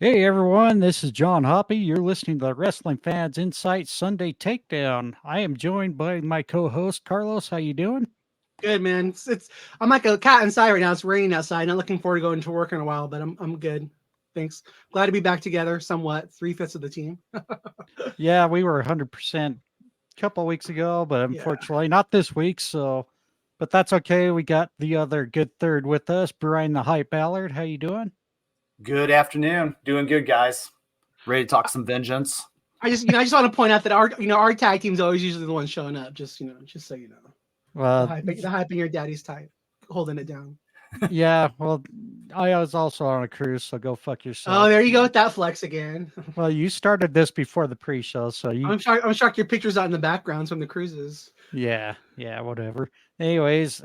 Hey everyone, this is John Hoppe. You're listening to the Wrestling Fans Insight Sunday Takedown. I am joined by my co-host Carlos. How you doing? Good, man. It's I'm like a cat inside right now. It's raining outside. Not looking forward to going to work in a while, but I'm good. Thanks. Glad to be back together. Somewhat 3/5 of the team. Yeah, we were 100% a couple of weeks ago, but Yeah. unfortunately not this week. But that's okay. We got the other good third with us, Bryan the Hype Ballard. How you doing? Good afternoon. Doing good, guys. Ready to talk some vengeance? I just want to point out that our tag team's always usually the one showing up. Just so you know, Well, the hype in your daddy's type, holding it down. yeah. Well, I was also on a cruise, so go fuck yourself. Oh, there you go with that flex again. Well, you started this before the pre-show, so you. I'm shocked your picture's out in the backgrounds from the cruises. Yeah, whatever. Anyways,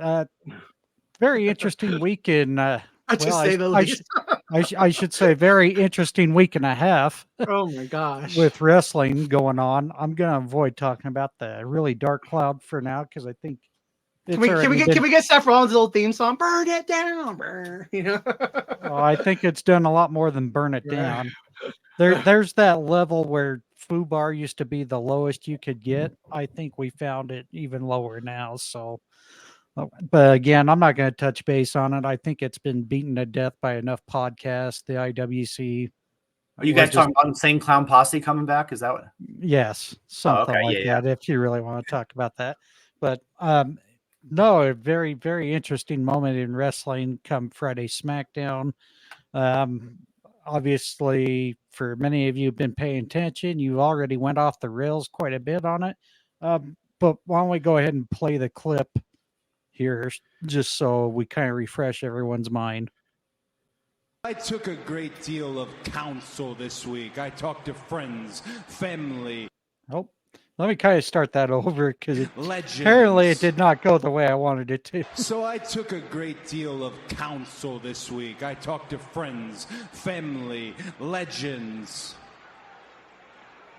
very interesting weekend. To Well, say the least. I should say very interesting week and a half Oh my gosh. with wrestling going on. I'm gonna avoid talking about the really dark cloud for now because I think it's Can we get Seth Rollins' little theme song? Burn it down, burn. Well, I think it's done a lot more than burn it down. There's that level where FUBAR used to be the lowest you could get. I think we found it even lower now. So, but again, I'm not going to touch base on it. I think it's been beaten to death by enough podcasts. The IWC. Are you guys talking about Insane Clown Posse coming back? Is that what? Yes, something like that. If you really want to talk about that, but no, a very very interesting moment in wrestling come Friday SmackDown. Obviously, for many of you who've been paying attention, you already went off the rails quite a bit on it. But why don't we go ahead and play the clip here just so we kind of refresh everyone's mind. I took a great deal of counsel this week. I talked to friends, family. Oh, let me kind of start that over because apparently it did not go the way I wanted it to. So I took a great deal of counsel this week. I talked to friends, family, legends.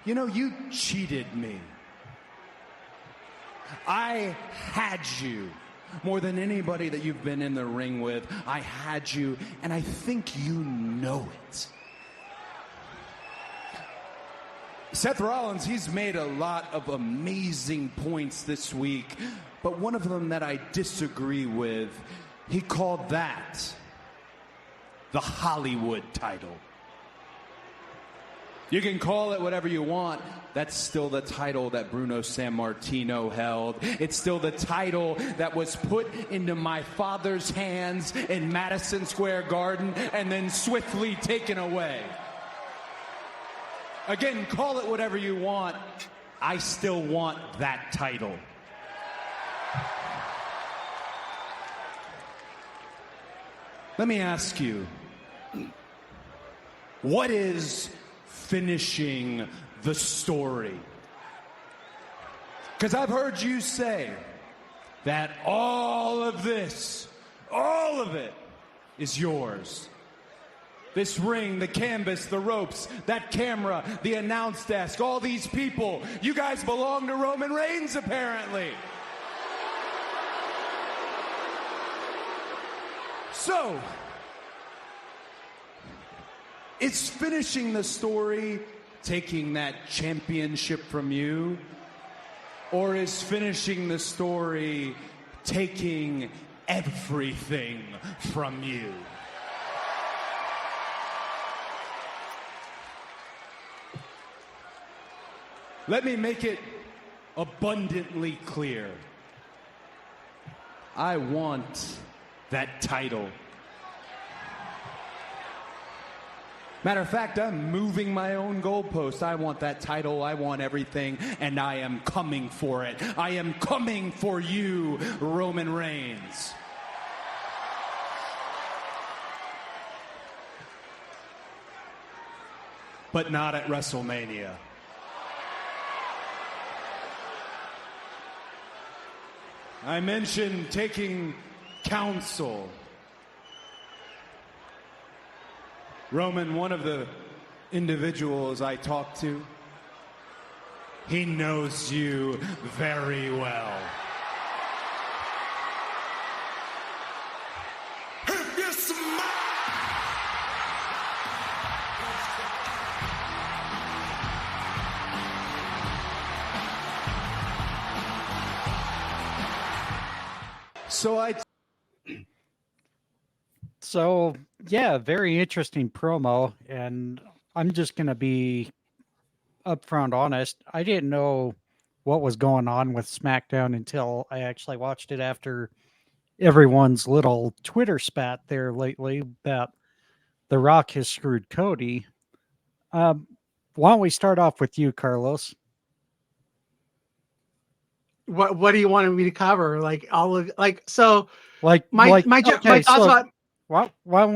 You know, you cheated me. I had you. More than anybody that you've been in the ring with, I had you, and I think you know it. Seth Rollins, he's made a lot of amazing points this week, but one of them that I disagree with, he called that the Hollywood title. You can call it whatever you want. That's still the title that Bruno Sammartino held. It's still the title that was put into my father's hands in Madison Square Garden and then swiftly taken away. Again, call it whatever you want. I still want that title. Let me ask you, what is finishing the story? Because I've heard you say that all of this, all of it is yours. This ring, the canvas, the ropes, that camera, the announce desk, all these people, you guys belong to Roman Reigns apparently. So, is finishing the story taking that championship from you? Or is finishing the story taking everything from you? Let me make it abundantly clear. I want that title. Matter of fact, I'm moving my own goalpost. I want that title, I want everything, and I am coming for it. I am coming for you, Roman Reigns. But not at WrestleMania. I mentioned taking counsel. Roman, one of the individuals I talked to, he knows you very well. So yeah, very interesting promo, and I'm just gonna be upfront honest. I didn't know what was going on with SmackDown until I actually watched it after everyone's little Twitter spat there lately that The Rock has screwed Cody. Um, why don't we start off with you, Carlos? What do you want me to cover? Like all of so Like, my okay, thoughts so about why don't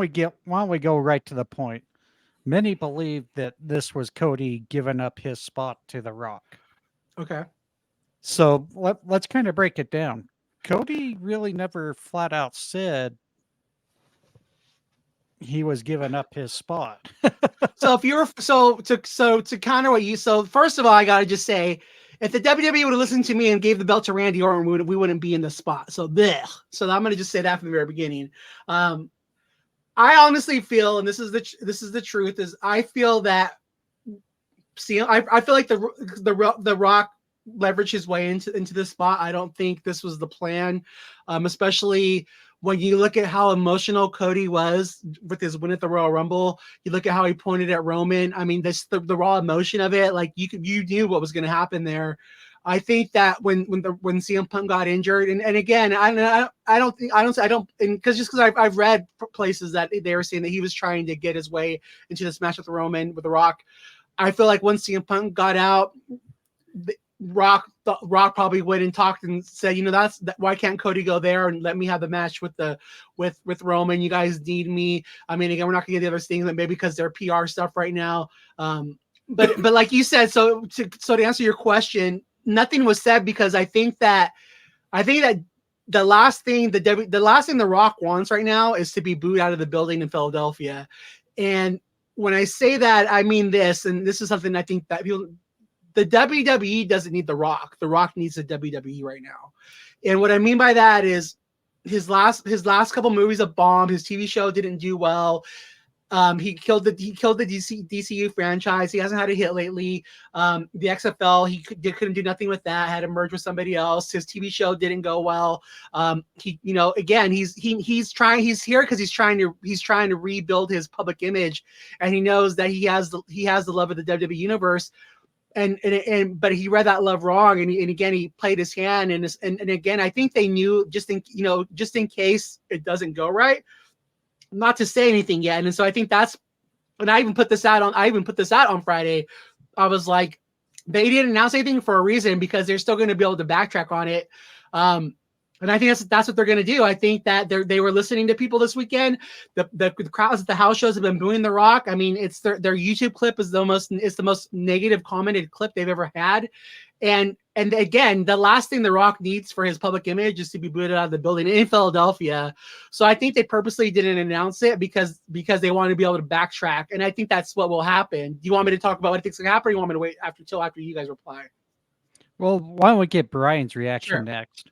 we go right to the point? Many believe that this was Cody giving up his spot to The Rock. okay. So let's kind of break it down. Cody really never flat out said he was giving up his spot. So if you're to counter what you first of all, I gotta just say, if the WWE would have listened to me and gave the belt to Randy Orton, we wouldn't be in this spot. So I'm gonna just say that from the very beginning. I honestly feel, and this is the truth, is I feel that I feel like the Rock leveraged his way into this spot. I don't think this was the plan, especially when you look at how emotional Cody was with his win at the Royal Rumble. You look at how he pointed at Roman. I mean, the raw emotion of it, like you knew what was going to happen there. I think that when CM Punk got injured, and again, because I've read places that they were saying that he was trying to get his way into this match with The Rock. I feel like once CM Punk got out, Rock probably went and talked and said, why can't Cody go there and let me have the match with Roman? You guys need me. I mean, again, we're not gonna get the other things, but maybe because they're PR stuff right now. But like you said, so to answer your question, nothing was said because I think that the last thing The Rock wants right now is to be booed out of the building in Philadelphia. And when I say that, I mean this, and this is something I think that the WWE doesn't need The Rock. The Rock needs the WWE right now. And what I mean by that is his last couple movies have bombed. His TV show didn't do well. He killed the DCU franchise. He hasn't had a hit lately. The XFL, he couldn't do nothing with that. Had to merge with somebody else. His TV show didn't go well. Again, he's here because he's trying to rebuild his public image, and he knows that he has the love of the WWE universe. But he read that love wrong, and again he played his hand, and again I think they knew just in case it doesn't go right, not to say anything yet. And so I think that's, and I even put this out on Friday. I was like, they didn't announce anything for a reason, because they're still going to be able to backtrack on it. And I think that's what they're going to do. I think that they were listening to people this weekend. The crowds at the house shows have been booing The Rock. I mean, it's their YouTube clip is the most negative commented clip they've ever had. And again, the last thing The Rock needs for his public image is to be booted out of the building in Philadelphia. So I think they purposely didn't announce it because they want to be able to backtrack. And I think that's what will happen. Do you want me to talk about what I think's going to happen, or you want me to wait until after you guys reply? Well, why don't we get Brian's reaction next?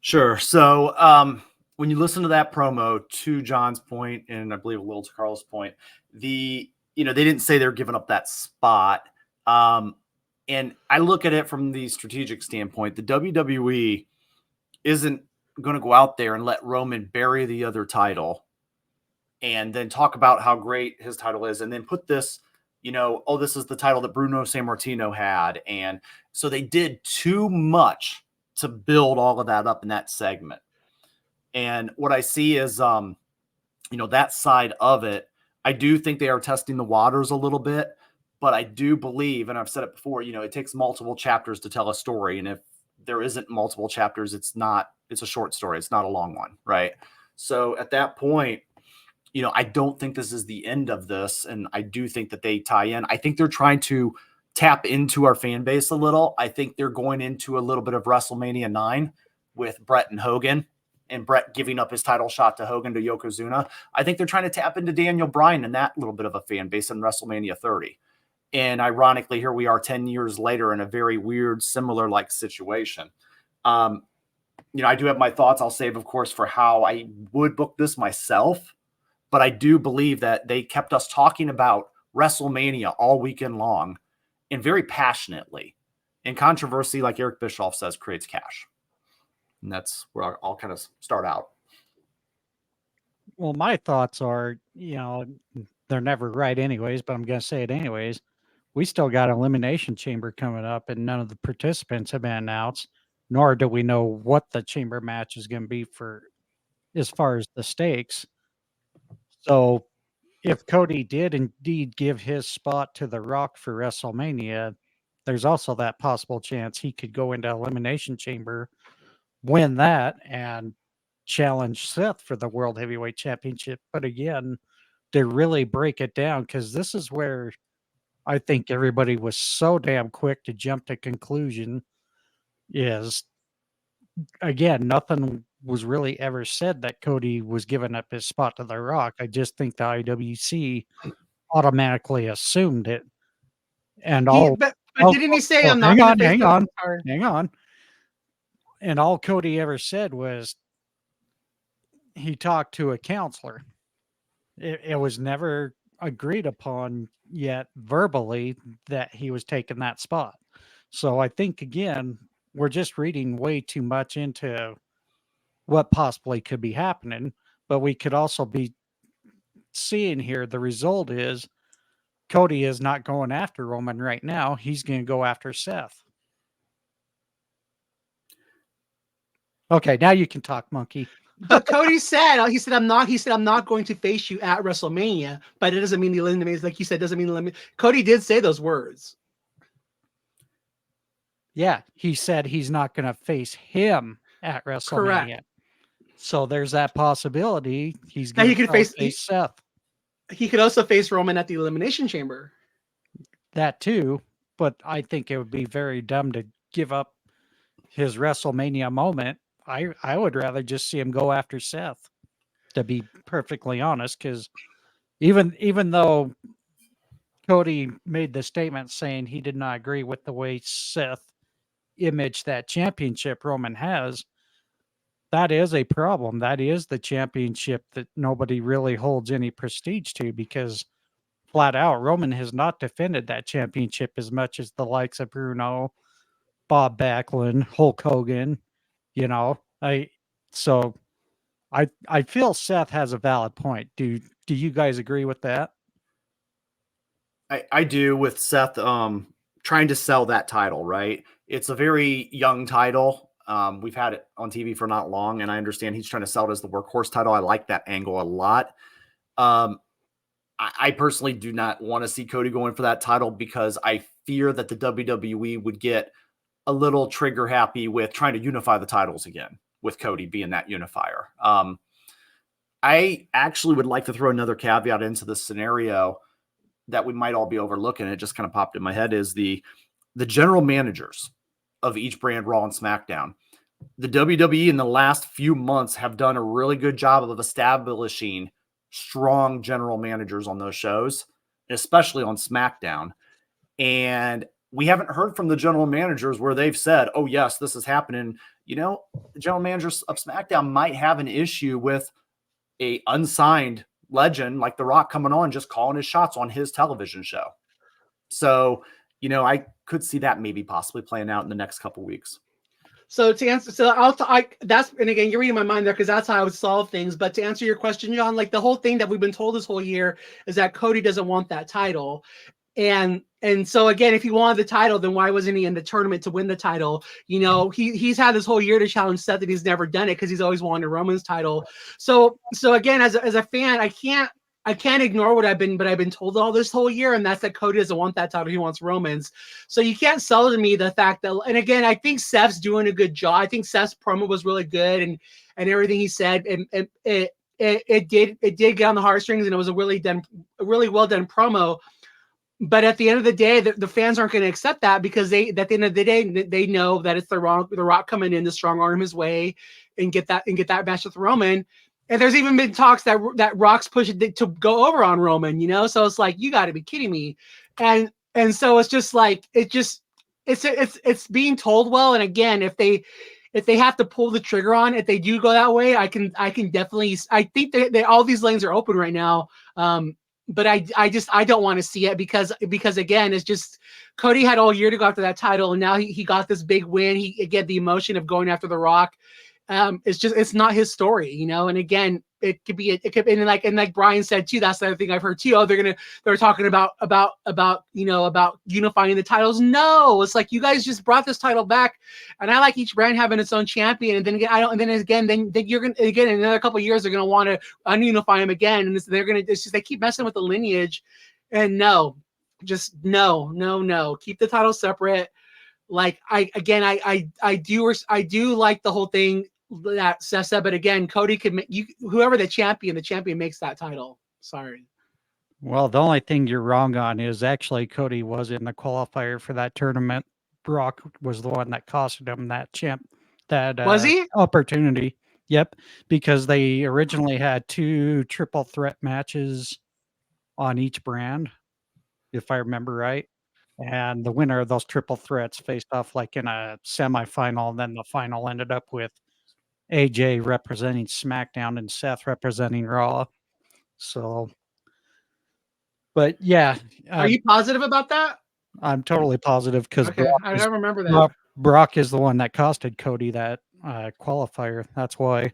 Sure. So when you listen to that promo, to John's point, and I believe a little to Carl's point, they didn't say they're giving up that spot. And I look at it from the strategic standpoint. The WWE isn't going to go out there and let Roman bury the other title and then talk about how great his title is, and then put this, this is the title that Bruno Sammartino had. And so they did too much to build all of that up in that segment. And what I see is, that side of it, I do think they are testing the waters a little bit, but I do believe, and I've said it before, it takes multiple chapters to tell a story. And if there isn't multiple chapters, it's a short story. It's not a long one. Right. So at that point, I don't think this is the end of this. And I do think that they tie in. I think they're trying to tap into our fan base a little. I think they're going into a little bit of WrestleMania 9 with Brett and Hogan, and Brett giving up his title shot to Hogan to Yokozuna. I think they're trying to tap into Daniel Bryan and that little bit of a fan base in WrestleMania 30. And ironically, here we are 10 years later in a very weird, similar like situation. I do have my thoughts. I'll save, of course, for how I would book this myself. But I do believe that they kept us talking about WrestleMania all weekend long, and very passionately. And controversy, like Eric Bischoff says, creates cash. And that's where I'll kind of start out. Well, my thoughts are, they're never right anyways, but I'm going to say it anyways. We still got an elimination chamber coming up, and none of the participants have been announced, nor do we know what the chamber match is going to be for as far as the stakes. So if Cody did indeed give his spot to The Rock for WrestleMania, there's also that possible chance he could go into Elimination Chamber, win that, and challenge Seth for the World Heavyweight Championship. But again, to really break it down, because this is where I think everybody was so damn quick to jump to conclusion, is, again, nothing was really ever said that Cody was giving up his spot to The Rock. I just think the IWC automatically assumed it. And But didn't he say, I'm not going to face hang on. And all Cody ever said was he talked to a counselor. It was never agreed upon yet verbally that he was taking that spot. So I think, again, we're just reading way too much into what possibly could be happening, but we could also be seeing here the result is Cody is not going after Roman right now. He's going to go after Seth. Okay, now you can talk, monkey. But Cody said, I'm not going to face you at WrestleMania, but it doesn't mean the elimination, like you said, doesn't mean the limit. Cody did say those words. Yeah, he said he's not going to face him at WrestleMania. Correct. So there's that possibility he's going to face Seth. He could also face Roman at the Elimination Chamber. That too, but I think it would be very dumb to give up his WrestleMania moment. I would rather just see him go after Seth, to be perfectly honest, because even though Cody made the statement saying he did not agree with the way Seth imaged that championship Roman has, that is a problem. That is the championship that nobody really holds any prestige to, because flat out Roman has not defended that championship as much as the likes of Bruno, Bob Backlund, Hulk Hogan. I feel Seth has a valid point. Do you guys agree with that? I do, with Seth trying to sell that title, right? It's a very young title. We've had it on TV for not long, and I understand he's trying to sell it as the workhorse title. I like that angle a lot. I personally do not want to see Cody going for that title, because I fear that the WWE would get a little trigger happy with trying to unify the titles again, with Cody being that unifier. I actually would like to throw another caveat into this scenario that we might all be overlooking. It just kind of popped in my head, is the general managers of each brand, Raw and SmackDown. The WWE in the last few months have done a really good job of establishing strong general managers on those shows, especially on SmackDown. And we haven't heard from the general managers where they've said, oh yes, this is happening. The general managers of SmackDown might have an issue with a unsigned legend like The Rock coming on, just calling his shots on his television show. So, I could see that maybe possibly playing out in the next couple weeks. So to answer, and again, you're reading my mind there, because that's how I would solve things. But to answer your question, John, like the whole thing that we've been told this whole year is that Cody doesn't want that title. And so again, if he wanted the title, then why wasn't he in the tournament to win the title? He's had this whole year to challenge Seth, and he's never done it because he's always wanted Roman's title. So again, as a fan, I can't ignore what I've been told all this whole year, and that's that Cody doesn't want that title. He wants Roman's. So you can't sell to me the fact that, and again, I think Seth's doing a good job. I think Seth's promo was really good, and everything he said, and it did get on the heartstrings, and it was a really well done promo. But at the end of the day, the fans aren't going to accept that, because at the end of the day, they know that it's the Rock coming in to strong arm his way and get that match with Roman. And there's even been talks that Rock's pushing to go over on Roman, So it's like, you got to be kidding me. And so it's just like, it's being told well. And again, if they have to pull the trigger on, if they do go that way, I can definitely, I think that all these lanes are open right now. But I don't want to see it, because again, it's just, Cody had all year to go after that title, and now he got this big win. He get the emotion of going after The Rock. It's not his story, you know. And again, it could be and like Bryan said too, that's the other thing I've heard too. Oh, they're talking about unifying the titles. No, it's like, you guys just brought this title back, and I like each brand having its own champion. And then again, then you're gonna, again, in another couple of years, they're gonna want to ununify them again, and they keep messing with the lineage. And no, just no, keep the titles separate. Like I do like the whole thing that Seth said, but again, Cody could make whoever the champion makes that title. Sorry. Well, the only thing you're wrong on is actually Cody was in the qualifier for that tournament. Brock was the one that costed him that Was he? opportunity. Yep, because they originally had 2 triple threat matches on each brand, if I remember right. And the winner of those triple threats faced off like in a semifinal, and then the final ended up with AJ representing SmackDown and Seth representing Raw. So, but yeah, Are you positive about that? I'm totally positive because Okay, I don't remember that. Brock is the one that costed Cody that qualifier. That's why.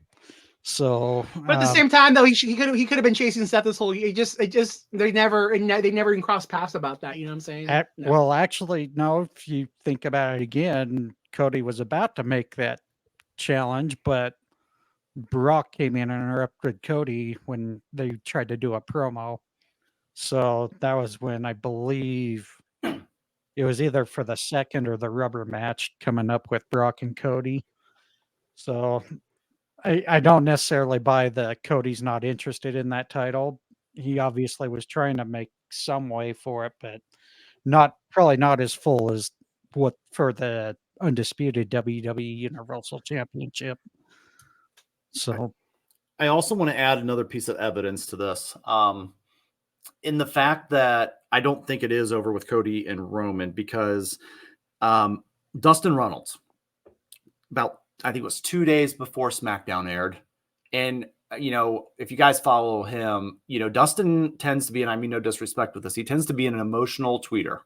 So, but at the same time, though, he could have been chasing Seth this whole. They never even crossed paths about that. You know what I'm saying? No. Well, actually, no. If you think about it again, Cody was about to make that challenge, but Brock came in and interrupted Cody when they tried to do a promo. So that was when I believe it was either for the second or the rubber match coming up with Brock and Cody. So I don't necessarily buy the Cody's not interested in that title. He obviously was trying to make some way for it, but probably not as full as what for the undisputed WWE Universal Championship. So I also want to add another piece of evidence to this. In the fact that I don't think it is over with Cody and Roman, because Dustin Runnels, about, I think it was 2 days before SmackDown aired. And, you know, if you guys follow him, you know, Dustin tends to be, and I mean no disrespect with this, he tends to be an emotional tweeter,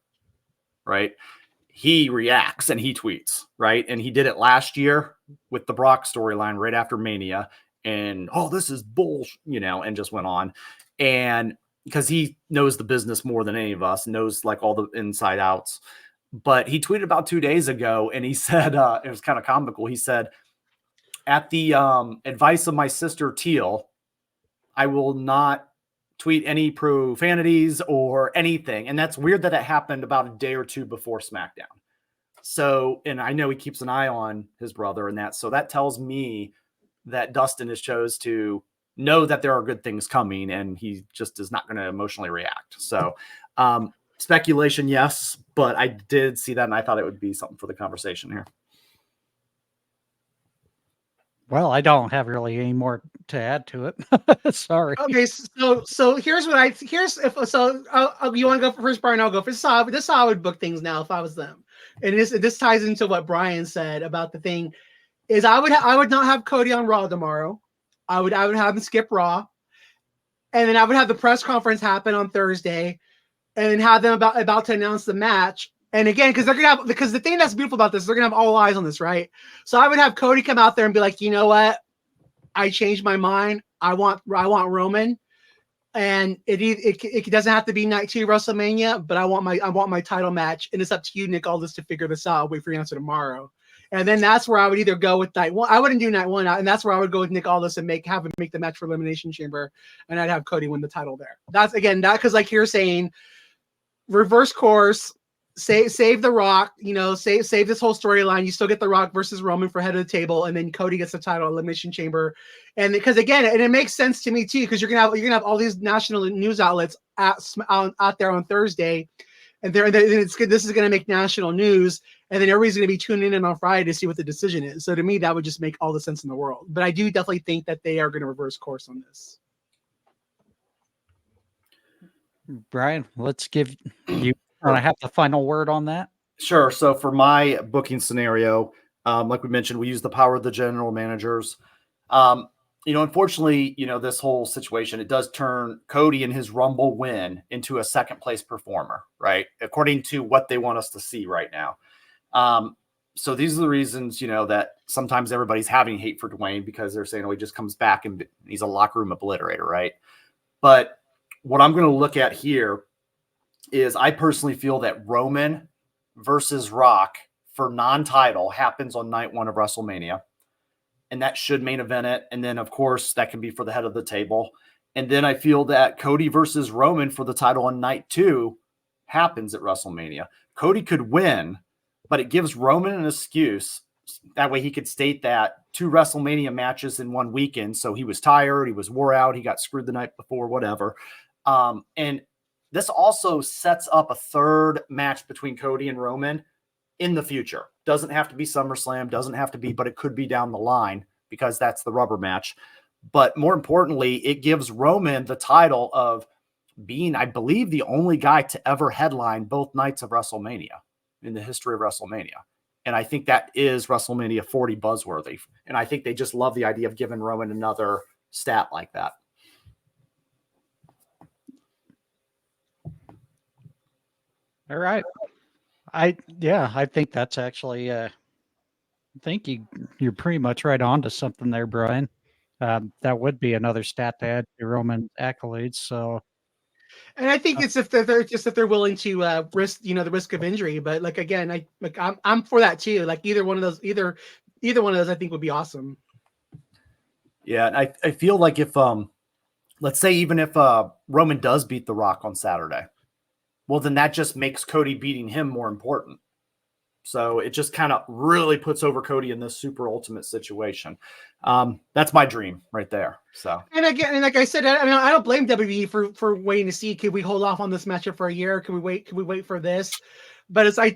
right? He reacts and he tweets, right? And he did it last year with the Brock storyline right after Mania. And, oh, this is bullshit, you know, and just went on. And because he knows the business more than any of us, knows like all the inside outs. But he tweeted about 2 days ago, and he said, it was kind of comical. He said, at the advice of my sister Teal, I will not tweet any profanities or anything. And that's weird that it happened about a day or two before SmackDown. So, and I know he keeps an eye on his brother and that. So that tells me that Dustin has chose to know that there are good things coming, and he just is not going to emotionally react. So, speculation, yes, but I did see that, and I thought it would be something for the conversation here. well, I don't have really any more to add to it. Sorry. Okay, so here's what you want to go first, Brian? I'll go first. This is how I would book things now if I was them, and this ties into what Bryan said about the thing. Is I would not have Cody on Raw tomorrow. I would have him skip Raw, and then I would have the press conference happen on Thursday, and then have them about to announce the match. And again, because the thing that's beautiful about this, they're gonna have all eyes on this, right? So I would have Cody come out there and be like, you know what, I changed my mind. I want Roman, and it doesn't have to be night 2 WrestleMania, but I want my title match, and it's up to you, Nick Aldis, to figure this out. I'll wait for your answer tomorrow. And then that's where I would either go with night 1. I wouldn't do night 1, and that's where I would go with Nick Aldis and have him make the match for Elimination Chamber, and I'd have Cody win the title there. That's again that because like you're saying, reverse course, save the Rock, you know, save this whole storyline. You still get the Rock versus Roman for head of the table, and then Cody gets the title Elimination Chamber. And because again, and it makes sense to me too, because you're gonna have all these national news outlets out there on Thursday. And this is going to make national news, and then everybody's going to be tuning in on Friday to see what the decision is. So to me, that would just make all the sense in the world. But I do definitely think that they are going to reverse course on this. Brian, let's give you. I have the final word on that. Sure. So for my booking scenario, like we mentioned, we use the power of the general managers. You know, unfortunately, you know, this whole situation, it does turn Cody and his Rumble win into a second place performer, right? According to what they want us to see right now. So these are the reasons, that sometimes everybody's having hate for Dwayne, because they're saying, oh, he just comes back and he's a locker room obliterator, right? But what I'm going to look at here is I personally feel that Roman versus Rock for non-title happens on night 1 of WrestleMania. And that should main event it. And then, of course, that can be for the head of the table. And then I feel that Cody versus Roman for the title on night 2 happens at WrestleMania. Cody could win, but it gives Roman an excuse. That way he could state that 2 WrestleMania matches in 1 weekend. So he was tired, he was wore out, he got screwed the night before, whatever. And this also sets up a 3rd match between Cody and Roman in the future. Doesn't have to be SummerSlam, doesn't have to be, but it could be down the line, because that's the rubber match. But more importantly, it gives Roman the title of being, I believe, the only guy to ever headline both nights of WrestleMania in the history of WrestleMania. And I think that is WrestleMania 40 buzzworthy. And I think they just love the idea of giving Roman another stat like that. All right. I think that's actually I think you're pretty much right on to something there, Brian. That would be another stat to add to Roman accolades. So, And I think it's if they're willing to risk, the risk of injury. But like again, I'm for that too. Like either one of those, I think would be awesome. Yeah, and I feel like if let's say even if Roman does beat The Rock on Saturday, well, then that just makes Cody beating him more important. So it just kind of really puts over Cody in this super ultimate situation. That's my dream right there. So, and again, and like I said, I mean, I don't blame WWE for waiting to see. Could we hold off on this matchup for a year? Could we wait for this? But I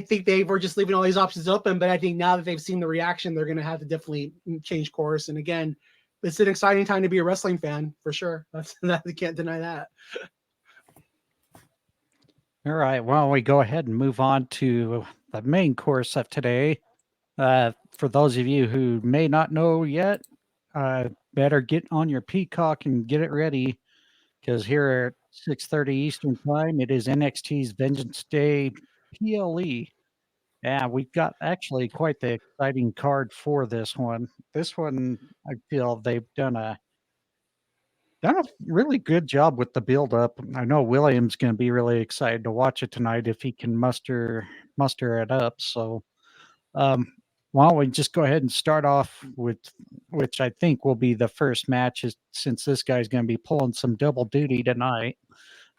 think they were just leaving all these options open. But I think now that they've seen the reaction, they're going to have to definitely change course. And again, it's an exciting time to be a wrestling fan for sure. That you can't deny that. all right. Well, we go ahead and move on to the main course of today. For those of you who may not know yet, better get on your Peacock and get it ready, because here at 6:30 Eastern Time, it is NXT's Vengeance Day PLE. Yeah, we've got actually quite the exciting card for this one. This one, I feel they've done a really good job with the build up. I know William's going to be really excited to watch it tonight if he can muster it up. So, why don't we just go ahead and start off with, which I think will be the first match, since this guy's going to be pulling some double duty tonight.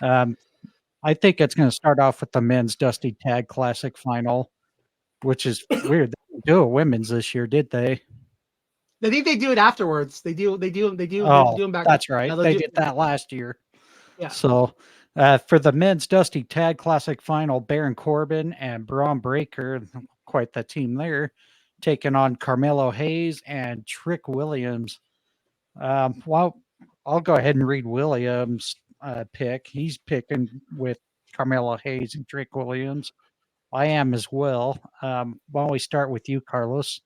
I think it's going to start off with the men's Dusty Tag Classic final, which is weird. They didn't do a women's this year, did they? I think they do it afterwards. They do. Oh, them back. that's right. Yeah, They did that last year. Yeah. So, for the men's Dusty Tag Classic final, Baron Corbin and Braun Breaker, quite the team there, taking on Carmelo Hayes and Trick Williams. Well, I'll go ahead and read Williams' pick. He's picking with Carmelo Hayes and Trick Williams. I am as well. Why don't we start with you, Carlos?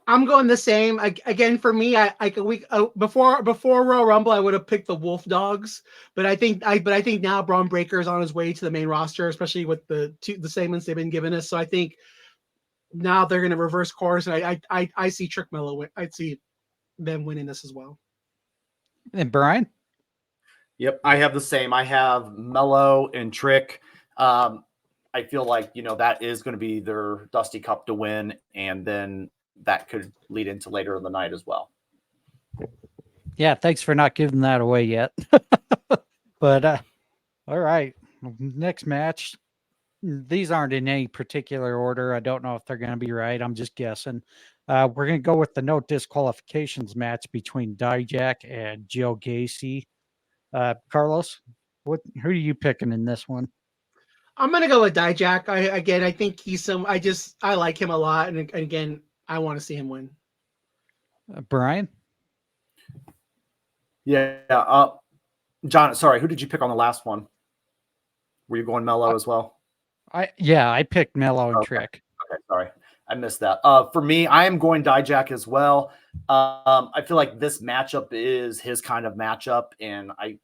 I'm going the same. Again, for me, before Royal Rumble, I would have picked the Wolf Dogs, but I think now Braun Breaker is on his way to the main roster, especially with the segments they've been giving us. So I think now they're going to reverse course, and I see Trick Mello win. I see them winning this as well. And Brian? Yep, I have the same. I have Mello and Trick. I feel like, that is going to be their Dusty Cup to win, and then that could lead into later in the night as well. Yeah, thanks for not giving that away yet. But all right, next match. These aren't in any particular order. I don't know if they're going to be right. I'm just guessing. We're going to go with the no disqualifications match between Dijak and Joe Gacy. Carlos, who are you picking in this one? I'm going to go with Dijak. I think I like him a lot, and again, I want to see him win. Brian? Yeah. John, sorry, who did you pick on the last one? Were you going Mello as well? I picked Mello and Trick. Okay, sorry. I missed that. For me, I am going Dijak as well. I feel like this matchup is his kind of matchup, and I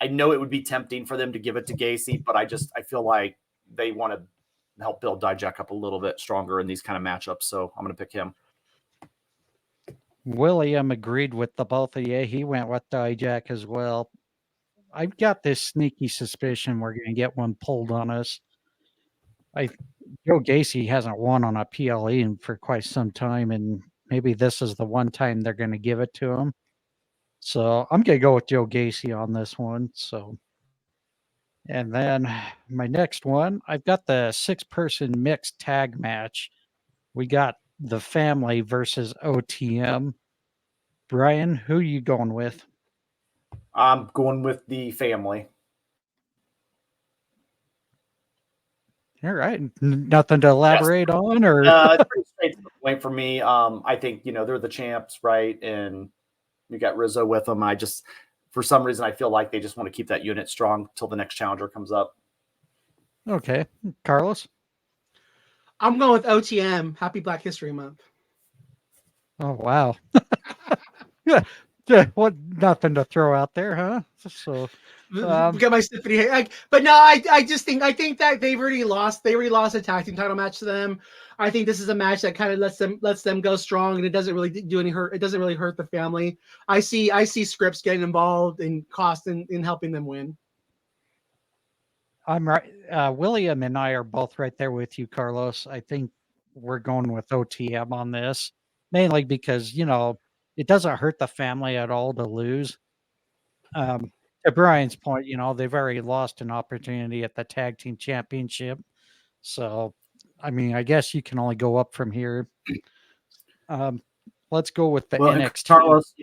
know it would be tempting for them to give it to Gacy, but I feel like they want to help build Dijak up a little bit stronger in these kind of matchups. So I'm going to pick him. William agreed with the both of you. He went with Dijak as well. I've got this sneaky suspicion we're going to get one pulled on us. Joe Gacy hasn't won on a PLE for quite some time, and maybe this is the one time they're going to give it to him. So I'm going to go with Joe Gacy on this one. So, and then my next one, I've got the 6-person mixed tag match. We got the family versus OTM. Bryan, who are you going with? I'm going with the family. All right. Nothing to elaborate on, or it's pretty straight to the point for me. I think, they're the champs, right? And you got Rizzo with them. For some reason, I feel like they just want to keep that unit strong till the next challenger comes up. Okay. Carlos? I'm going with OTM. Happy Black History Month. Oh, wow. Yeah. What? Nothing to throw out there, huh? So, get my sympathy. But no, I think that they've already lost. They already lost a tag team title match to them. I think this is a match that kind of lets them go strong, and it doesn't really do any hurt. It doesn't really hurt the family. I see Scripps getting involved in cost in helping them win. I'm right. William and I are both right there with you, Carlos. I think we're going with OTM on this, mainly because it doesn't hurt the family at all to lose. To Brian's point, they've already lost an opportunity at the tag team championship. So, I mean, I guess you can only go up from here. Let's go with the NXT. Carlos,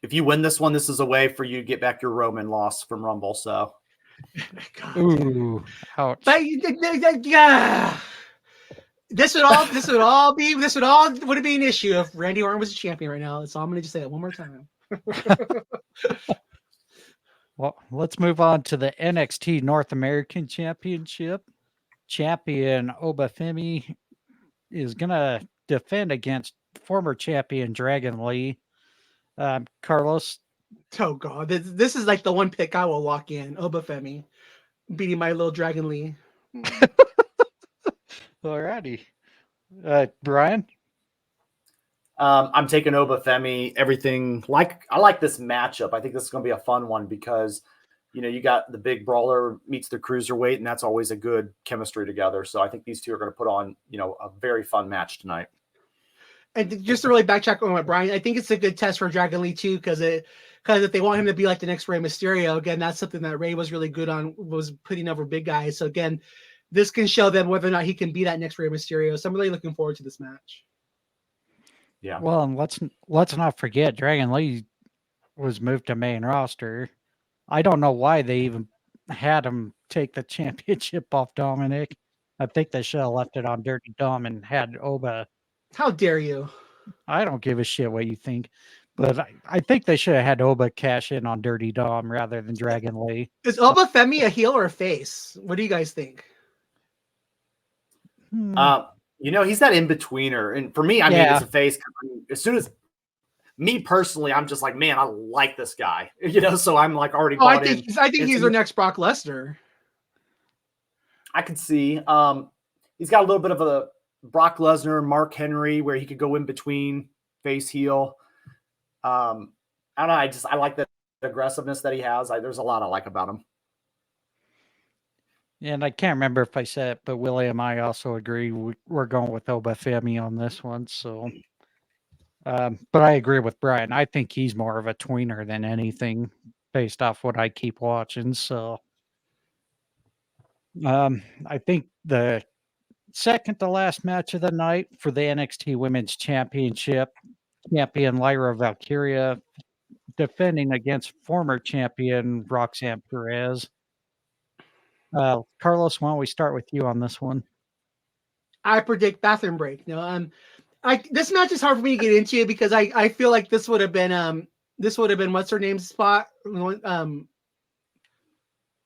if you win this one, this is a way for you to get back your Roman loss from Rumble. So, God. Ooh, ouch. But yeah. This would be an issue if Randy Orton was a champion right now. So I'm going to just say it one more time. Well, let's move on to the NXT North American Championship. Champion Obafemi is going to defend against former champion Dragon Lee. Carlos? Oh, God. This is like the one pick I will lock in. Obafemi beating my little Dragon Lee. Alrighty. Bryan? I'm taking Obafemi. I like this matchup. I think this is going to be a fun one because, you got the big brawler meets the cruiserweight, and that's always a good chemistry together. So I think these two are going to put on, a very fun match tonight. And just to really backtrack on what Bryan, I think it's a good test for Dragon Lee too, because if they want him to be like the next Rey Mysterio, again, that's something that Rey was really good on, was putting over big guys. So again, this can show them whether or not he can be that next Rey Mysterio. So I'm really looking forward to this match. Yeah. Well, and let's not forget Dragon Lee was moved to main roster. I don't know why they even had him take the championship off Dominic. I think they should have left it on Dirty Dom and had Oba. How dare you? I don't give a shit what you think, but I think they should have had Oba cash in on Dirty Dom rather than Dragon Lee. Is Obafemi a heel or a face? What do you guys think? He's that in-betweener. And for me, I mean, it's a face. As soon as me personally, I'm just like, man, I like this guy. So I'm like already bought in. I think he's their next Brock Lesnar. I could see. He's got a little bit of a Brock Lesnar, Mark Henry, where he could go in between face heel. I don't know. I like the aggressiveness that he has. There's a lot I like about him. And I can't remember if I said it, but William, I also agree. We're going with Obafemi on this one. So, but I agree with Bryan. I think he's more of a tweener than anything based off what I keep watching. So, I think the second to last match of the night for the NXT Women's Championship, champion Lyra Valkyria defending against former champion Roxanne Perez. Carlos, why don't we start with you on this one? I predict bathroom break. This match is hard for me to get into because I feel like this would have been what's her name's spot? The one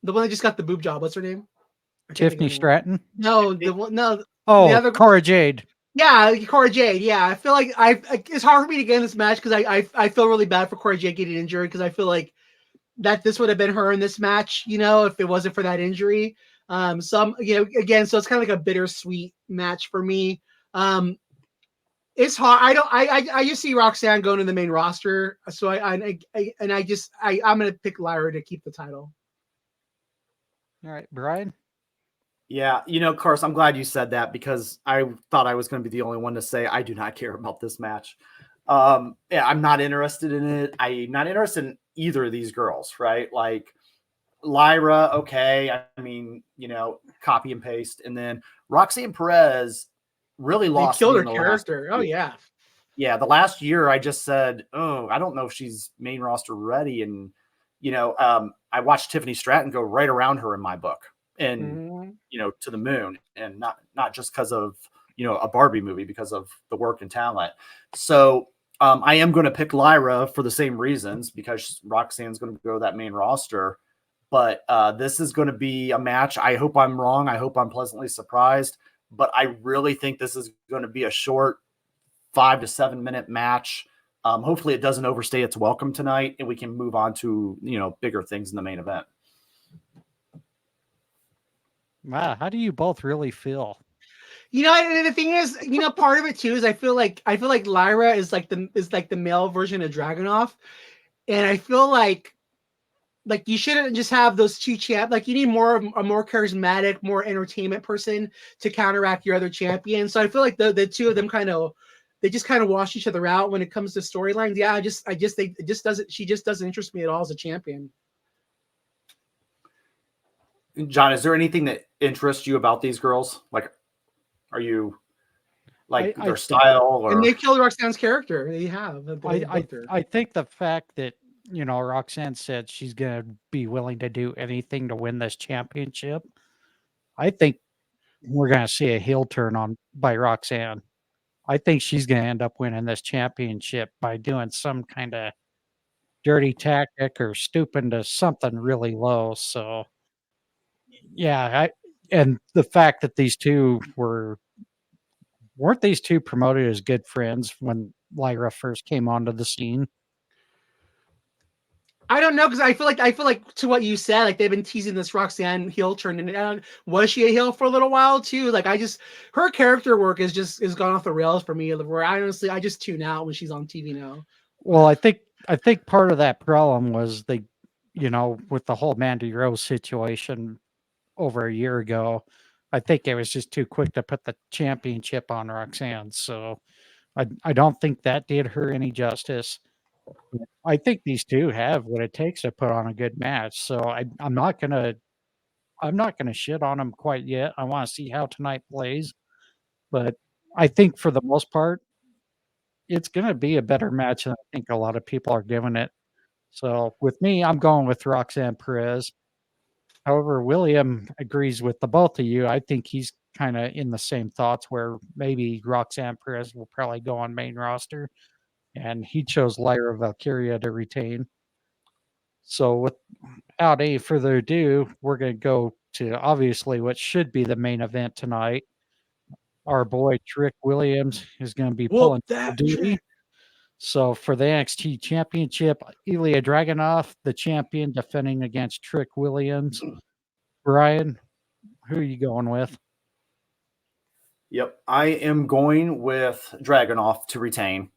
that just got the boob job. What's her name? Tiffany Stratton? No, no. Oh, the other Cora Jade. Yeah, Cora Jade. Yeah, I feel like it's hard for me to get in this match because I feel really bad for Cora Jade getting injured because I feel like that this would have been her in this match, if it wasn't for that injury. So again, so it's kind of like a bittersweet match for me. It's hard. I just see Roxanne going to the main roster. So I'm gonna pick Lyra to keep the title. All right, Bryan. Yeah, Carson, I'm glad you said that because I thought I was going to be the only one to say I do not care about this match. Yeah, I'm not interested in it. I'm not interested in either of these girls, right? Like Lyra, okay. I mean, copy and paste. And then Roxanne Perez really They lost killed me her in the character. last Oh year. yeah. Yeah, the last year I just said, oh, I don't know if she's main roster ready. And, I watched Tiffany Stratton go right around her in my book and, to the moon, and not just because of, a Barbie movie, because of the work and talent. So I am going to pick Lyra for the same reasons, because Roxanne's going to go to that main roster. But this is going to be a match. I hope I'm wrong. I hope I'm pleasantly surprised. But I really think this is going to be a short 5 to 7 minute match. Hopefully it doesn't overstay its welcome tonight, and we can move on to, bigger things in the main event. Wow, how do you both really feel? And the thing is, part of it too is I feel like Lyra is like the male version of Dragunov, and I feel like you shouldn't just have those two champ. Like you need a more charismatic, more entertainment person to counteract your other champion. So I feel like the two of them they just kind of wash each other out when it comes to storylines. Yeah, she just doesn't interest me at all as a champion. John, is there anything that interests you about these girls? Like, are you like their style? Or... And they've killed Roxanne's character. They have. I think the fact that, Roxanne said she's going to be willing to do anything to win this championship, I think we're going to see a heel turn by Roxanne. I think she's going to end up winning this championship by doing some kind of dirty tactic or stooping to something really low. So, yeah, and the fact that these two weren't these two promoted as good friends when Lyra first came onto the scene? I don't know, because I feel like to what you said, like they've been teasing this Roxanne heel turn, and was she a heel for a little while too? Like her character work is gone off the rails for me. Where I just tune out when she's on TV now. Well, I think part of that problem was with the whole Mandy Rose situation over a year ago, I think it was just too quick to put the championship on Roxanne. So I don't think that did her any justice. I think these two have what it takes to put on a good match. So I'm not gonna shit on them quite yet. I want to see how tonight plays, but I think for the most part, it's gonna be a better match than I think a lot of people are giving it. So with me, I'm going with Roxanne Perez. However, William agrees with the both of you. I think he's kind of in the same thoughts where maybe Roxanne Perez will probably go on main roster, and he chose Lyra Valkyria to retain. So without any further ado, we're going to go to obviously what should be the main event tonight. Our boy Trick Williams is going to be pulling that duty. So for the NXT Championship, Ilya Dragunov, the champion, defending against Trick Williams. Bryan, who are you going with? Yep, I am going with Dragunov to retain.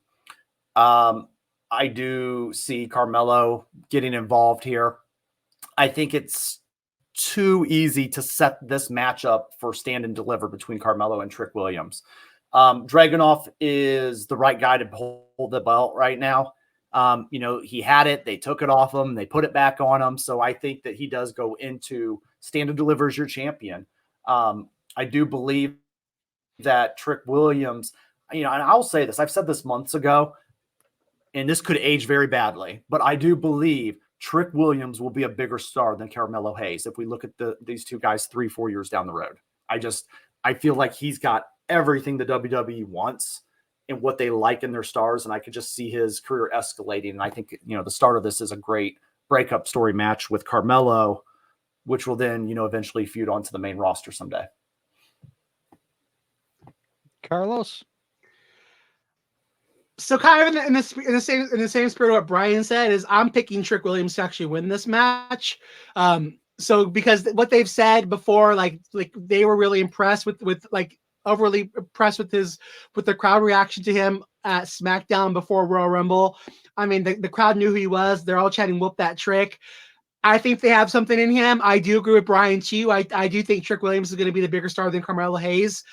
I do see Carmelo getting involved here. I think it's too easy to set this matchup for stand and deliver between Carmelo and Trick Williams. Dragunov is the right guy to hold the belt right now. He had it. They took it off him. They put it back on him. So I think that he does go into stand and deliver as your champion. I do believe that Trick Williams, and I'll say this, I've said this months ago, and this could age very badly, but I do believe Trick Williams will be a bigger star than Carmelo Hayes if we look at these two guys 3-4 years down the road. I feel like he's got everything the WWE wants and what they like in their stars, and I could just see his career escalating. And I think, the start of this is a great breakup story match with Carmelo, which will then, eventually feud onto the main roster someday. Carlos? So kind of in the same spirit of what Bryan said, is I'm picking Trick Williams to actually win this match. So because what they've said before, like they were really impressed with like overly impressed with the crowd reaction to him at SmackDown before Royal Rumble. I mean, the crowd knew who he was. They're all chanting "Whoop that Trick." I think they have something in him. I do agree with Bryan too. I do think Trick Williams is going to be the bigger star than Carmelo Hayes.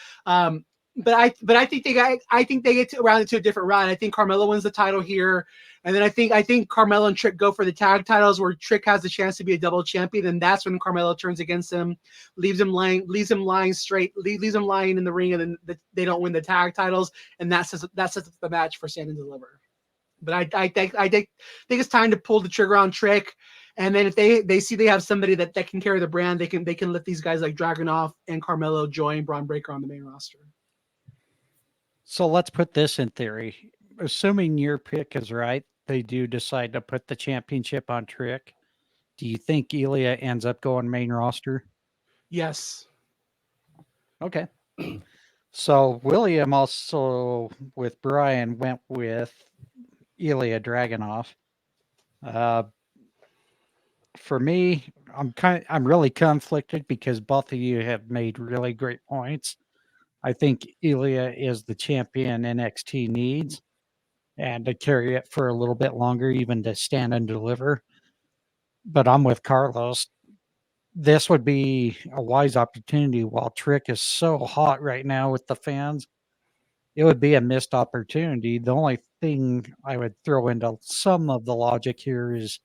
But I think they get around it to a different route. I think Carmelo wins the title here, and then I think Carmelo and Trick go for the tag titles, where Trick has the chance to be a double champion, and that's when Carmelo turns against him, leaves him lying in the ring, and then they don't win the tag titles, and that sets up the match for Stand and Deliver. But I think it's time to pull the trigger on Trick. And then if they see they have somebody that can carry the brand, they can let these guys like Dragunov and Carmelo join Braun Breaker on the main roster. So let's put this in theory. Assuming your pick is right, they do decide to put the championship on Trick. Do you think Ilya ends up going main roster? Yes. Okay. So William also with Bryan went with Ilya Dragunov. For me, I'm really conflicted because both of you have made really great points. I think Ilya is the champion NXT needs, and to carry it for a little bit longer, even to stand and deliver. But I'm with Carlos. This would be a wise opportunity while Trick is so hot right now with the fans. It would be a missed opportunity. The only thing I would throw into some of the logic here is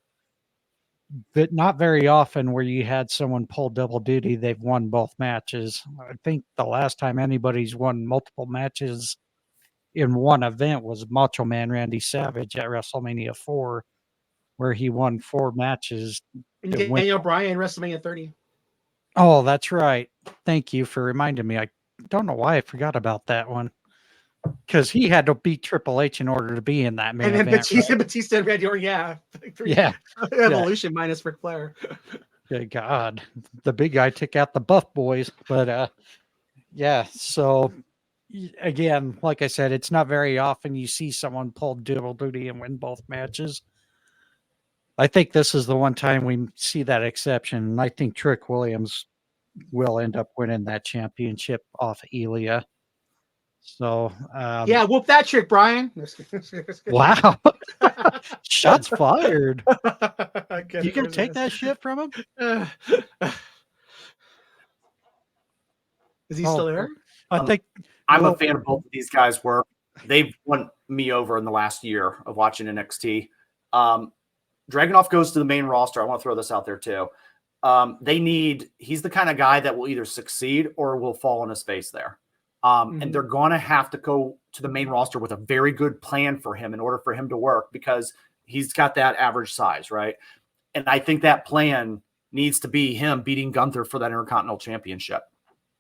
that not very often where you had someone pull double duty, they've won both matches. I think the last time anybody's won multiple matches in one event was Macho Man Randy Savage at WrestleMania 4, where he won 4 matches. And Daniel Bryan, WrestleMania 30. Oh, that's right. Thank you for reminding me. I don't know why I forgot about that one. Because he had to beat Triple H in order to be in that main event. And then Batista and Randy Orton, yeah. Yeah. Evolution minus Ric Flair. Good God. The big guy took out the Buff Boys. But yeah, so again, like I said, it's not very often you see someone pull double duty and win both matches. I think this is the one time we see that exception. And I think Trick Williams will end up winning that championship off Ilya. So yeah, whoop that Trick, Bryan. Wow. Shots fired. You can take that shit from him? Is he still there? I think I'm a fan of both of these guys' work. They've won me over in the last year of watching NXT. Dragunov goes to the main roster. I want to throw this out there too. He's the kind of guy that will either succeed or will fall on his face there. And they're going to have to go to the main roster with a very good plan for him in order for him to work, because he's got that average size, right? And I think that plan needs to be him beating Gunther for that Intercontinental Championship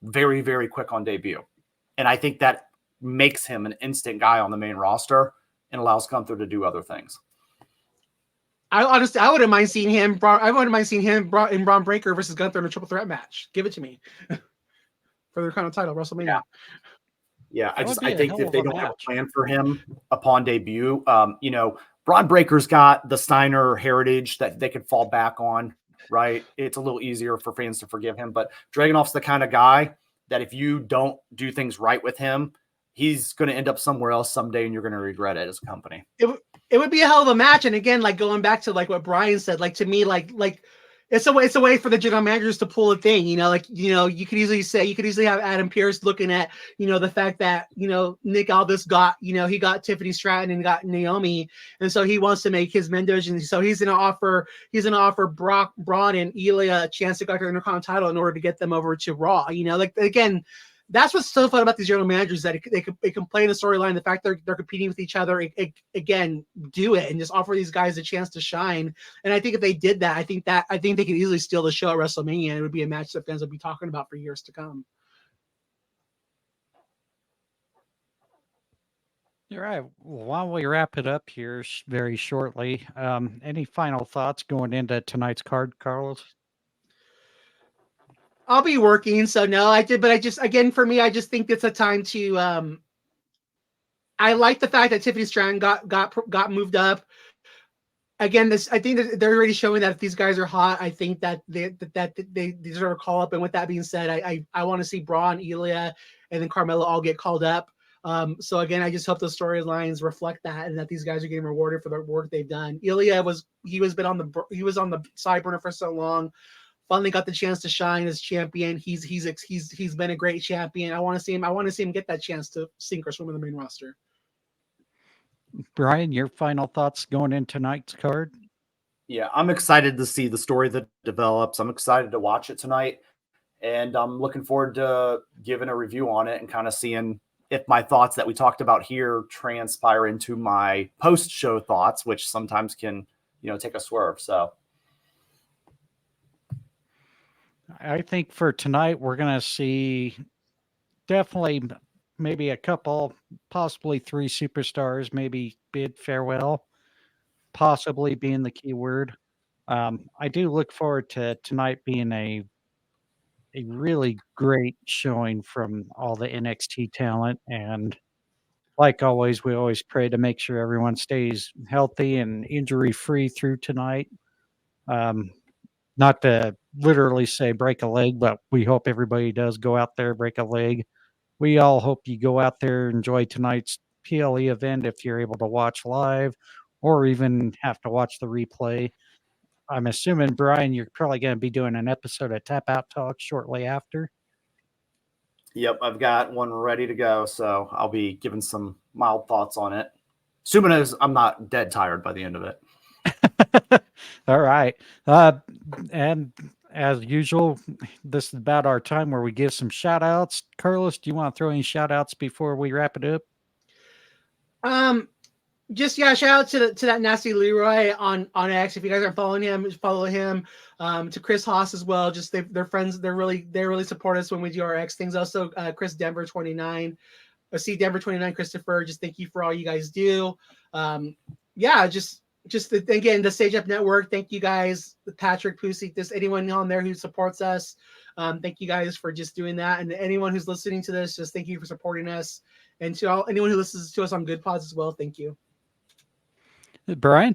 very, very quick on debut. And I think that makes him an instant guy on the main roster and allows Gunther to do other things. I wouldn't mind seeing him. In Braun Breaker versus Gunther in a triple threat match. Give it to me for the Intercontinental title, WrestleMania. Yeah. I think if they don't have a plan for him upon debut, Braun Breaker's got the Steiner heritage that they could fall back on, right? It's a little easier for fans to forgive him, but Dragunov's the kind of guy that if you don't do things right with him, he's going to end up somewhere else someday and you're going to regret it as a company. It would be a hell of a match. And again, like going back to like what Bryan said, like to me, like it's a way for the general managers to pull a thing, you could easily have Adam Pearce looking at, the fact that, Nick Aldis got, he got Tiffany Stratton and got Naomi. And so he wants to make his men division. So he's going to offer Braun and Ilya a chance to go to the Intercontinental title in order to get them over to Raw. Again, that's what's so fun about these general managers, that they can play in the storyline. The fact they're competing with each other, again, do it and just offer these guys a chance to shine. And I think if they did that, I think they could easily steal the show at WrestleMania, and it would be a match that fans will be talking about for years to come. All right. Well, why don't we wrap it up here very shortly? Any final thoughts going into tonight's card, Carlos? I'll be working, so no, for me, I just think it's a time to. I like the fact that Tiffany Stratton got moved up. again, I think that they're already showing that if these guys are hot, I think that they deserve a call up. And with that being said, I want to see Braun, Ilya, and then Carmelo all get called up. So again, I just hope the storylines reflect that, and that these guys are getting rewarded for the work they've done. Ilya was on the side burner for so long. Finally got the chance to shine as champion. He's been a great champion. I want to see him get that chance to sink or swim in the main roster. Bryan, your final thoughts going in tonight's card? Yeah, I'm excited to see the story that develops. I'm excited to watch it tonight, and I'm looking forward to giving a review on it and kind of seeing if my thoughts that we talked about here transpire into my post-show thoughts, which sometimes can, take a swerve. So I think for tonight, we're going to see definitely maybe a couple, possibly 3 superstars, maybe bid farewell, possibly being the key word. I do look forward to tonight being a really great showing from all the NXT talent. And like always, we always pray to make sure everyone stays healthy and injury free through tonight. Not to literally say break a leg, but we hope everybody does go out there, break a leg. We all hope you go out there, enjoy tonight's PLE event if you're able to watch live or even have to watch the replay. I'm assuming, Bryan, you're probably going to be doing an episode of Tap Out Talk shortly after. Yep, I've got one ready to go, so I'll be giving some mild thoughts on it. Assuming as I'm not dead tired by the end of it. All right. And as usual, this is about our time where we give some shout outs. Carlos, do you want to throw any shout outs before we wrap it up? Just shout out to that nasty Leroy on X. If you guys aren't following him, follow him. To Chris Haas as well. Just they're friends. They really support us when we do our X things. Also, Chris Denver 29. See Denver 29 Christopher. Just thank you for all you guys do. Again, the Stage Up Network. Thank you guys, Patrick, Pussy, anyone on there who supports us. Thank you guys for just doing that. And anyone who's listening to this, just thank you for supporting us. And to anyone who listens to us on Good Pods as well, thank you. Bryan?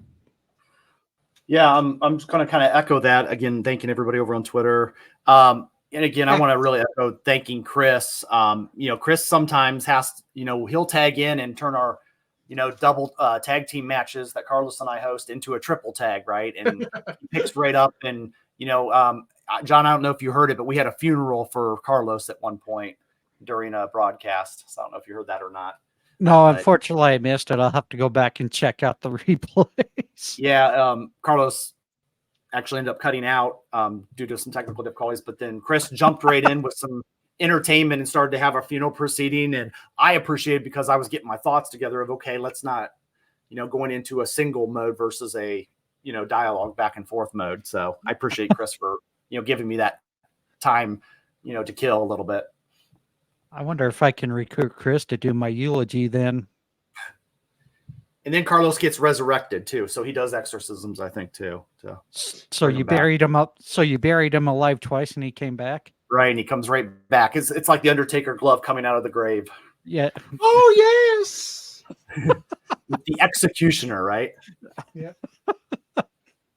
Yeah, I'm just going to kind of echo that again, thanking everybody over on Twitter. And again, I want to really echo thanking Chris. Chris sometimes has, he'll tag in and turn our, double tag team matches that Carlos and I host into a triple tag, right? And he picks right up. And, John, I don't know if you heard it, but we had a funeral for Carlos at one point during a broadcast. So I don't know if you heard that or not. No, unfortunately, I missed it. I'll have to go back and check out the replays. Yeah, Carlos actually ended up cutting out due to some technical difficulties, but then Chris jumped right in with some entertainment and started to have a funeral proceeding, and I appreciated because I was getting my thoughts together of, okay, let's not, going into a single mode versus a, dialogue back and forth mode. So I appreciate Chris for, giving me that time, to kill a little bit. I wonder if I can recruit Chris to do my eulogy then. And then Carlos gets resurrected too, so he does exorcisms, I think, too. So you buried him up. So you buried him alive twice, and he came back. Right, and he comes right back. It's like the Undertaker glove coming out of the grave. Yeah. Oh yes. The executioner, right? Yeah.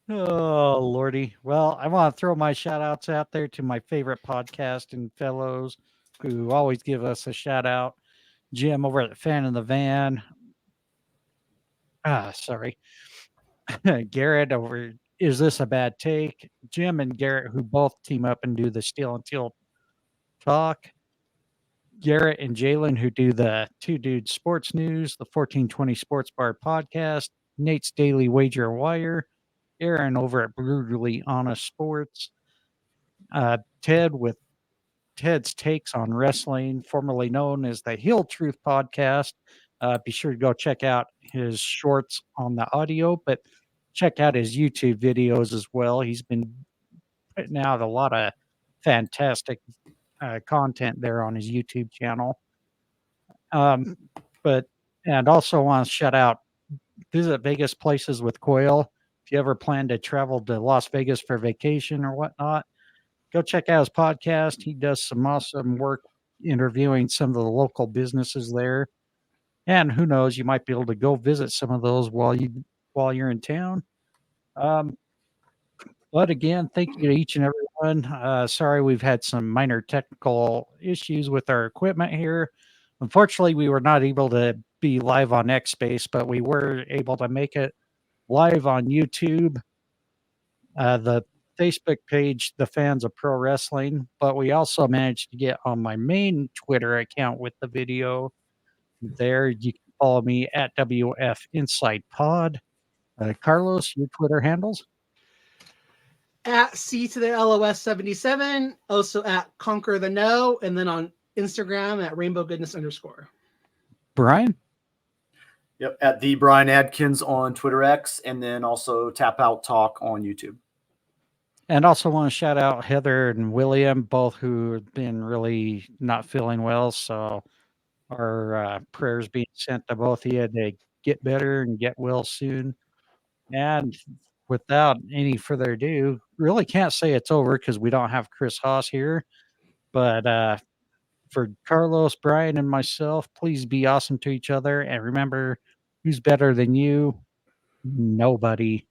Oh Lordy. Well, I want to throw my shout outs out there to my favorite podcast and fellows who always give us a shout out. Jim over at the Fan in the Van. Sorry. Garrett over Is This a Bad Take? Jim and Garrett, who both team up and do the Steel and Teal Talk. Garrett and Jalen, who do the Two Dudes Sports News, the 1420 Sports Bar Podcast, Nate's Daily Wager Wire, Aaron over at Brutally Honest Sports, Ted with Ted's Takes on Wrestling, formerly known as the Heel Truth Podcast. Be sure to go check out his shorts on the audio, but check out his YouTube videos as well. He's been putting out a lot of fantastic content there on his YouTube channel. And also want to shout out Visit Vegas Places with Coyle. If you ever plan to travel to Las Vegas for vacation or whatnot, go check out his podcast. He does some awesome work interviewing some of the local businesses there. And who knows, you might be able to go visit some of those while you're in town. Um, but again, thank you to each and everyone. Sorry, we've had some minor technical issues with our equipment here. Unfortunately, we were not able to be live on Xspace, but we were able to make it live on YouTube, the Facebook page, The Fans of Pro Wrestling. But we also managed to get on my main Twitter account with the video. There, you can follow me at wfincitepod. Carlos, your Twitter handles? At C to the LOS 77, also at Conquer the No, and then on Instagram at Rainbow Goodness _. Bryan? Yep, at the Bryan Adkins on Twitter X, and then also Tap Out Talk on YouTube. And also want to shout out Heather and William, both who have been really not feeling well. So our prayers being sent to both of you to get better and get well soon. And without any further ado, really can't say it's over because we don't have Chris Haas here. But for Carlos, Bryan, and myself, please be awesome to each other. And remember, who's better than you? Nobody.